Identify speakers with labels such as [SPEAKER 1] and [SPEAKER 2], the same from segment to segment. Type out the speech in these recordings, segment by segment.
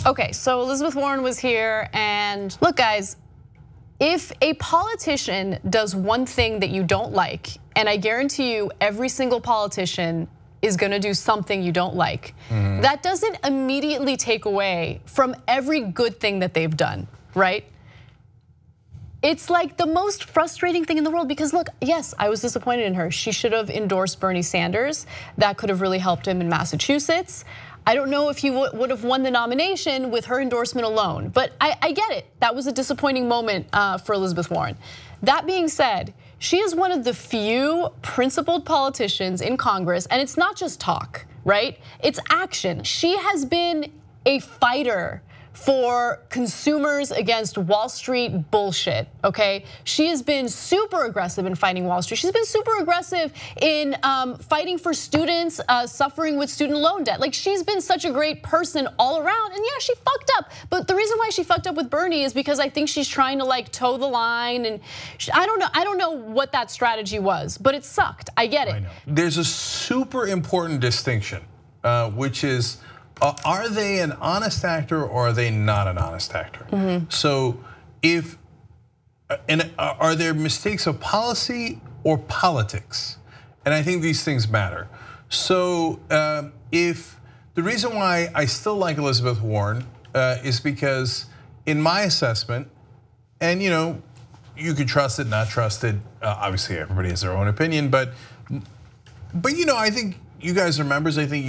[SPEAKER 1] Okay, so Elizabeth Warren was here, and look, guys, if a politician does one thing that you don't like, and I guarantee you every single politician is gonna do something you don't like, that doesn't immediately take away from every good thing that they've done, right? It's like the most frustrating thing in the world because look, yes, I was disappointed in her. She should have endorsed Bernie Sanders. That could have really helped him in Massachusetts. I don't know if he would have won the nomination with her endorsement alone, but I get it. That was a disappointing moment for Elizabeth Warren. That being said, she is one of the few principled politicians in Congress, and it's not just talk, right? It's action. She has been a fighter for consumers against Wall Street bullshit, okay? She has been super aggressive in fighting Wall Street. She's been super aggressive in fighting for students suffering with student loan debt. Like, she's been such a great person all around, and yeah, she fucked up. But the reason why she fucked up with Bernie is because I think she's trying to like toe the line, and I don't know what that strategy was, but it sucked, I get it.
[SPEAKER 2] There's a super important distinction, which is, are they an honest actor or are they not an honest actor? So are there mistakes of policy or politics? And I think these things matter. So if the reason why I still like Elizabeth Warren is because in my assessment, and you could trust it, not trust it, obviously everybody has their own opinion, but I think you guys are members. I think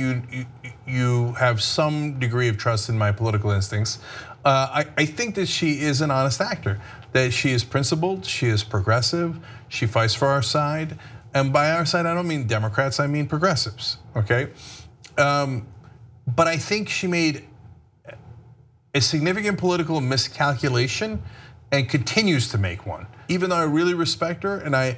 [SPEAKER 2] you have some degree of trust in my political instincts. I think that she is an honest actor, that she is principled, she is progressive, she fights for our side. And by our side, I don't mean Democrats, I mean progressives, okay? But I think she made a significant political miscalculation and continues to make one. Even though I really respect her and I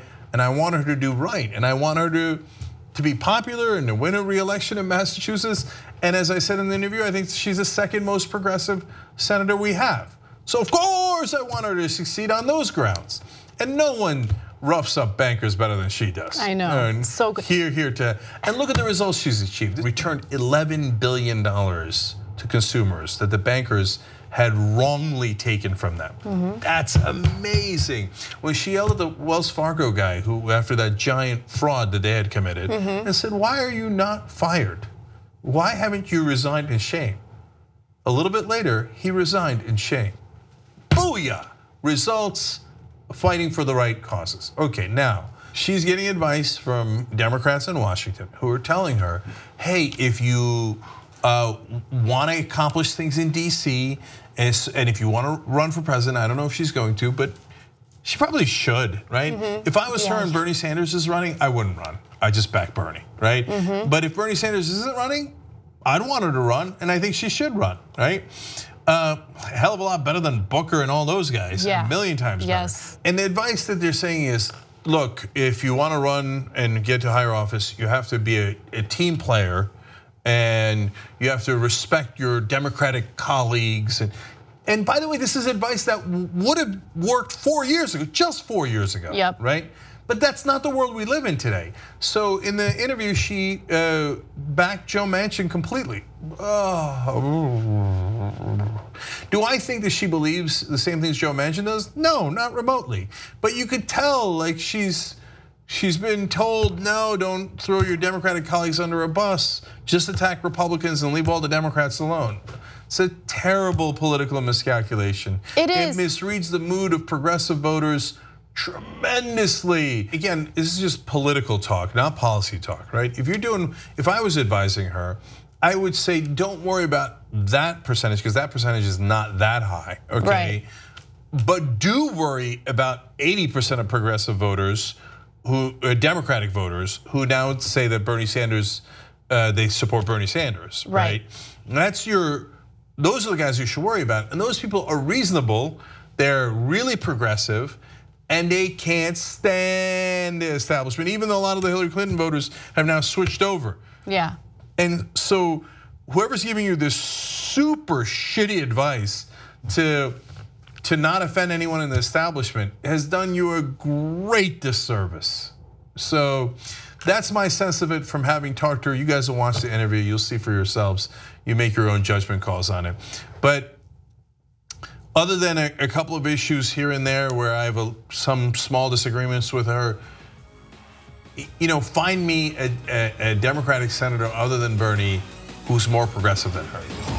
[SPEAKER 2] want her to do right, and I want her to be popular and to win a re-election in Massachusetts. And as I said in the interview, I think she's the second most progressive senator we have. So of course I want her to succeed on those grounds. And no one roughs up bankers better than she does.
[SPEAKER 1] I know, so good.
[SPEAKER 2] And look at the results she's achieved. Returned $11 billion to consumers that the bankers had wrongly taken from them. That's amazing. When she yelled at the Wells Fargo guy who, after that giant fraud that they had committed, and said, "Why are you not fired? Why haven't you resigned in shame?" A little bit later, he resigned in shame. Booyah! Results, fighting for the right causes. Okay, now, she's getting advice from Democrats in Washington who are telling her, hey, if you want to accomplish things in DC, and if you want to run for president, I don't know if she's going to, but she probably should, right? If I was her and Bernie Sanders is running, I wouldn't run. I just back Bernie, right? But if Bernie Sanders isn't running, I'd want her to run, and I think she should run, right? A hell of a lot better than Booker and all those guys, a million times better. And the advice that they're saying is, look, if you want to run and get to higher office, you have to be a team player, and you have to respect your Democratic colleagues. And by the way, this is advice that would have worked 4 years ago, just 4 years ago, right? But that's not the world we live in today. So in the interview, she backed Joe Manchin completely. Do I think that she believes the same things Joe Manchin does? No, not remotely. But you could tell, like she's been told, no, don't throw your Democratic colleagues under a bus. Just attack Republicans and leave all the Democrats alone. It's a terrible political miscalculation.
[SPEAKER 1] It is.
[SPEAKER 2] It misreads the mood of progressive voters tremendously. Again, this is just political talk, not policy talk, right? If I was advising her, I would say don't worry about that percentage because that percentage is not that high, okay?
[SPEAKER 1] Right.
[SPEAKER 2] But do worry about 80% of progressive voters, Democratic voters, who now say that Bernie Sanders, they support Bernie Sanders, right? Those are the guys you should worry about. And those people are reasonable, they're really progressive, and they can't stand the establishment, even though a lot of the Hillary Clinton voters have now switched over.
[SPEAKER 1] Yeah.
[SPEAKER 2] And so whoever's giving you this super shitty advice to not offend anyone in the establishment has done you a great disservice. So That's my sense of it from having talked to her. You guys will watch the interview, you'll see for yourselves. You make your own judgment calls on it. But other than a couple of issues here and there where I have some small disagreements with her, find me a Democratic senator other than Bernie who's more progressive than her.